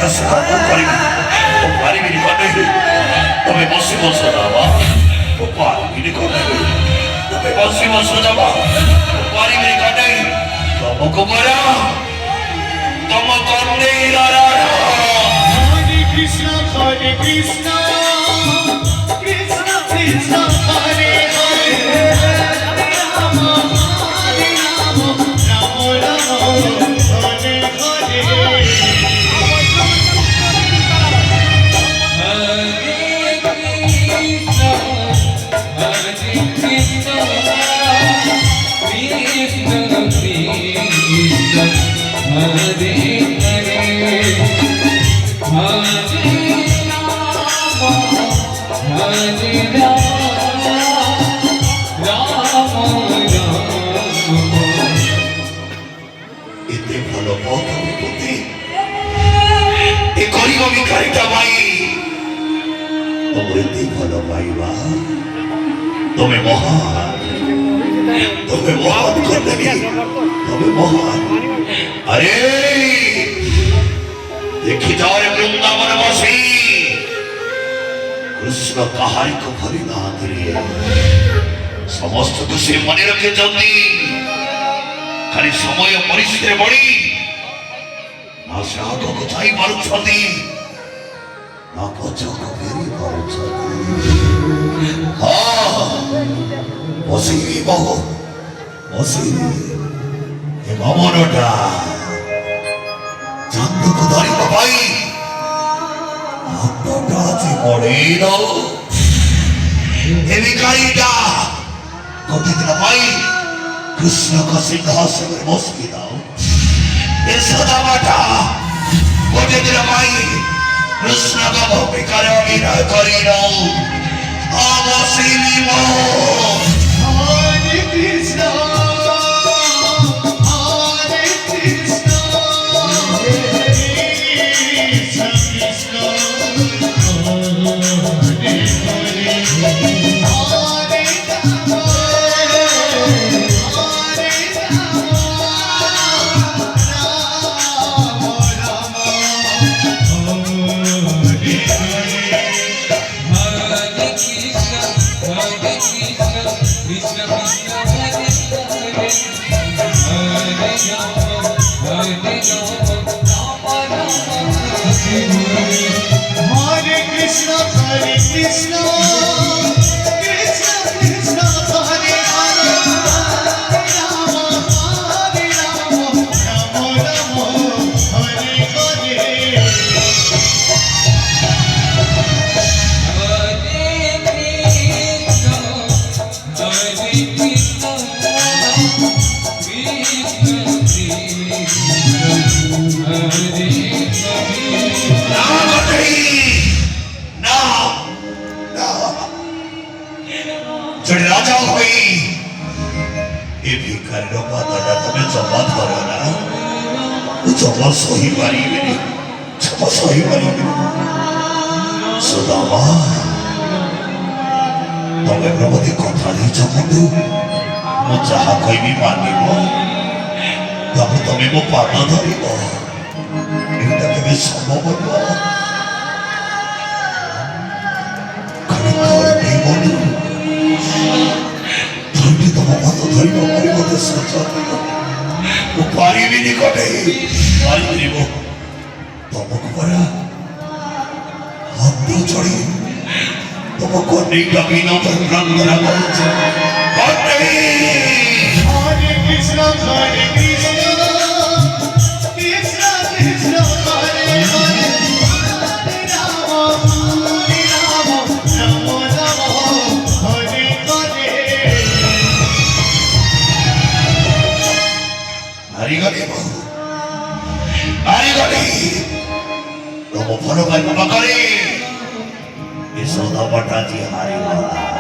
পাতা সুখা করিবি ও পারিবি কনে তবে বসিব সদাবা ও পারিবি কনে তবে বসিব সদাবা ও পারিবি কনে তমক বরা তম কন্নে রারা হরে কৃষ্ণ কৃষ্ণ কৃষ্ণ হরে হরে রাম হরে রাম রাম রাম হরে হরে এতে ভালো পথ অনুভূতি এ গরিব ভিখারিটা ভাই তোমার এতে ভালো পাইবা তুমি মহান করবে তুমি মহান আরে দেখি যার বৃন্দাবন বসে কৃষ্ণ কাহারি কো ভরি না দিয়ে সমস্ত দোষে মনে রেখে যদি খালি সময় পরিস্থিতি বড়ি না সে আগକୁ ଯାଇ ପାରୁଛନ୍ତି ନା ପଛକୁ ଫେରି ପାରୁଛନ୍ତି ବସିବି ବହୁ ବସିବି ଏ ଭବନଟା ଚାନ୍ଦକୁ ଧରିବା ପାଇଁ ହାତଟା ଆଜି ବଢେଇ ଦଉ ଏ ଭିକାରୀଟା ଗୋଟେ ଦିନ ପାଇଁ କୃଷ୍ଣଙ୍କ ସିଂହାସନରେ ବସିକି ଦାଉ ଏ ସଦାମାଟା ଗୋଟେ ଦିନ ପାଇଁ କୃଷ୍ଣଙ୍କ ଭୂମିକାରେ ଅଭିନୟ କରି ଦଉ ବସିବି হরে কৃষ্ণ হরে কৃষ্ণ কৃষ্ণ কৃষ্ণ হরে হরে হরে রাম হরে রাম রাম রাম হরে হরে হরে কৃষ্ণ কৃষ্ণ কৃষ্ণ হরে হরে রাম হরে রাম রাম রাম হরে হরে রাজা হই এ ভিখারির পাতাটা তুমি জমা ধরো না জমা সহি পারিবেনি জমা সহি পারিবেনি সুদামা তবে প্রভৃতি কথা ଦେଇଛ ବନ୍ଧୁ ମୁଁ ଯାହା କହିବି ମାନିବ ତମେ ତମେ ମୋ ପାଦ ଧରିବ ଏଇଟା କେବେ ସମ୍ଭବ ନୁହଁ ଖାଲି ଧରିବି ବନ୍ଧୁ ଧରିବି ତମ ପାଦ ଧରିବ ପଡ଼ିବ ଦେଶ ମୁଁ ପାରିବିନି କଟେ ପାରିବିନି ତମକୁ ପରା ହାତ ଚଢ଼ି ତମକୁ ଅନେକ ବିନୋଦ ପ୍ରାର୍ଥନା କରୁଛି হরে কৃষ্ণ কৃষ্ণ কৃষ্ণ হরে হরে রাম হরে রাম রাম রাম হরে হরে হারিগলি ତମ ଭଲ ପାଇବା ପାଖରେ ଏ ସଦାମାଟା ଯିଏ ହାରିଗଲା